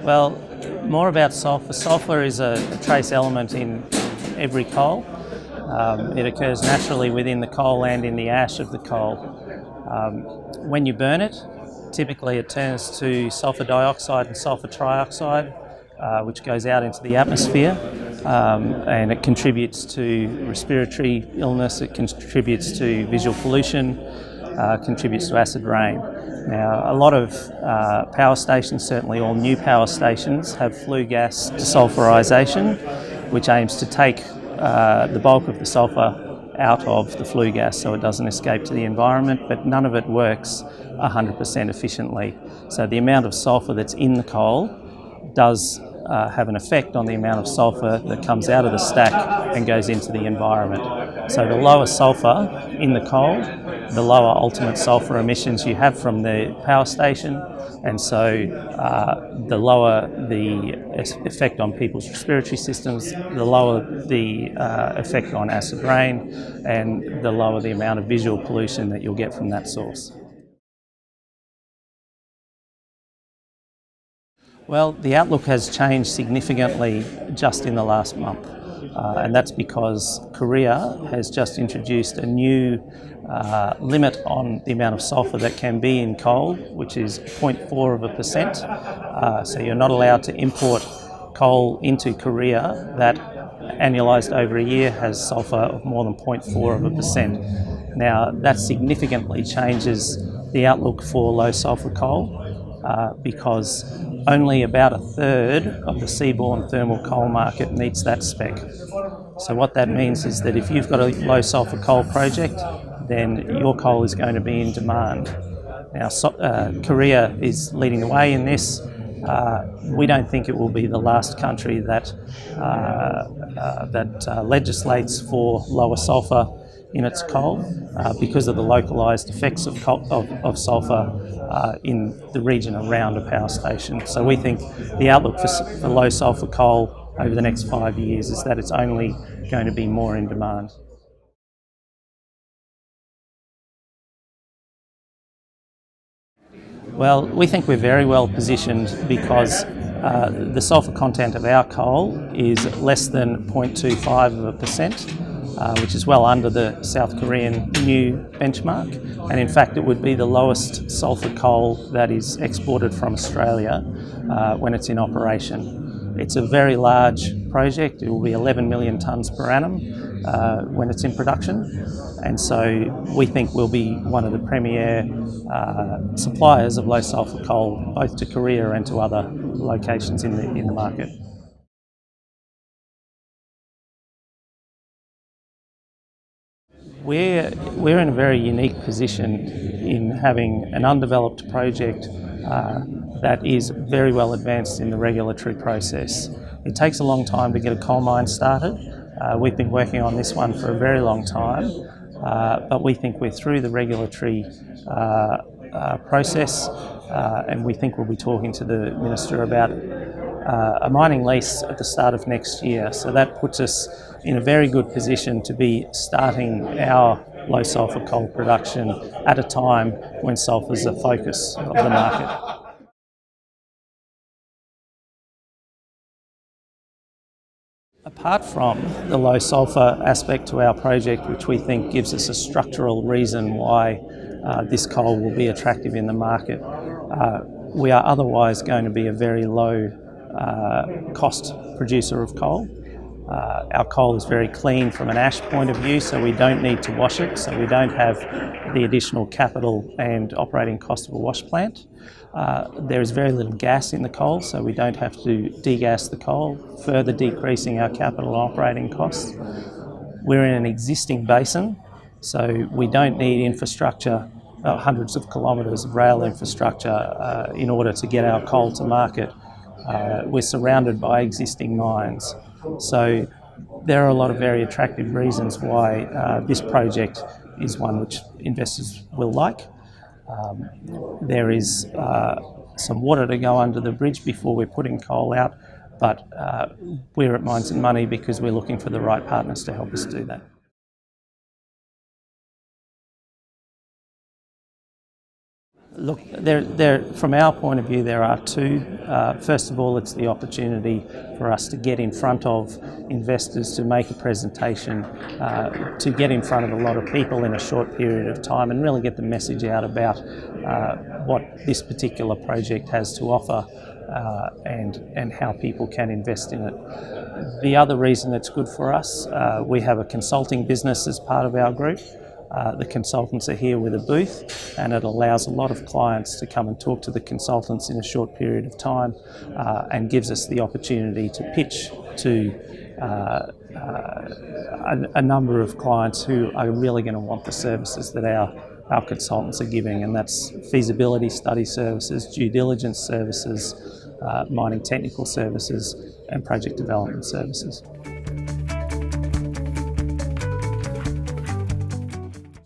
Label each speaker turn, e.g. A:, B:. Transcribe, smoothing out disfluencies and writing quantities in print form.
A: Well, more about sulphur. Sulphur is a trace element in every coal. It occurs naturally within the coal and in the ash of the coal. When you burn it, typically it turns to sulphur dioxide and sulphur trioxide, which goes out into the atmosphere, and it contributes to respiratory illness, it contributes to visual pollution, contributes to acid rain. Now, a lot of power stations, certainly all new power stations, have flue gas desulfurization, which aims to take the bulk of the sulphur out of the flue gas so it doesn't escape to the environment, but none of it works 100% efficiently. So the amount of sulphur that's in the coal does have an effect on the amount of sulphur that comes out of the stack and goes into the environment. So the lower sulphur in the coal, the lower ultimate sulphur emissions you have from the power station, and so the lower the effect on people's respiratory systems, the lower the effect on acid rain, and the lower the amount of visual pollution that you'll get from that source. Well, the outlook has changed significantly just in the last month, and that's because Korea has just introduced a new limit on the amount of sulphur that can be in coal, which is 0.4%. So you're not allowed to import coal into Korea that, annualised over a year, has sulphur of more than 0.4%. Now, that significantly changes the outlook for low sulphur coal. Because only about a third of the seaborne thermal coal market meets that spec. So what that means is that if you've got a low sulphur coal project, then your coal is going to be in demand. Now, Korea is leading the way in this. We don't think it will be the last country that legislates for lower sulphur in its coal because of the localised effects of sulphur in the region around a power station. So we think the outlook for low sulphur coal over the next 5 years is that it's only going to be more in demand. Well, we think we're very well positioned because the sulphur content of our coal is less than 0.25%, which is well under the South Korean new benchmark. And in fact, it would be the lowest sulphur coal that is exported from Australia when it's in operation. It's a very large project. It will be 11 million tonnes per annum when it's in production. And so we think we'll be one of the premier suppliers of low sulphur coal, both to Korea and to other locations in the market. We're in a very unique position in having an undeveloped project that is very well advanced in the regulatory process. It takes a long time to get a coal mine started. We've been working on this one for a very long time, but we think we're through the regulatory process, and we think we'll be talking to the Minister about a mining lease at the start of next year. So that puts us in a very good position to be starting our low sulphur coal production at a time when sulphur is the focus of the market. Apart from the low sulphur aspect to our project, which we think gives us a structural reason why this coal will be attractive in the market, we are otherwise going to be a very low cost producer of coal. Our coal is very clean from an ash point of view, so we don't need to wash it, so we don't have the additional capital and operating cost of a wash plant. There is very little gas in the coal, so we don't have to degas the coal, further decreasing our capital and operating costs. We're in an existing basin, so we don't need infrastructure, hundreds of kilometres of rail infrastructure in order to get our coal to market. We're surrounded by existing mines. So there are a lot of very attractive reasons why this project is one which investors will like. There is some water to go under the bridge before we're putting coal out, but we're at Mines and Money because we're looking for the right partners to help us do that. Look, from our point of view, there are two. First of all, it's the opportunity for us to get in front of investors, to make a presentation, to get in front of a lot of people in a short period of time and really get the message out about what this particular project has to offer and how people can invest in it. The other reason it's good for us, we have a consulting business as part of our group. The consultants are here with a booth, and it allows a lot of clients to come and talk to the consultants in a short period of time, and gives us the opportunity to pitch to a number of clients who are really going to want the services that our consultants are giving, and that's feasibility study services, due diligence services, mining technical services, and project development services.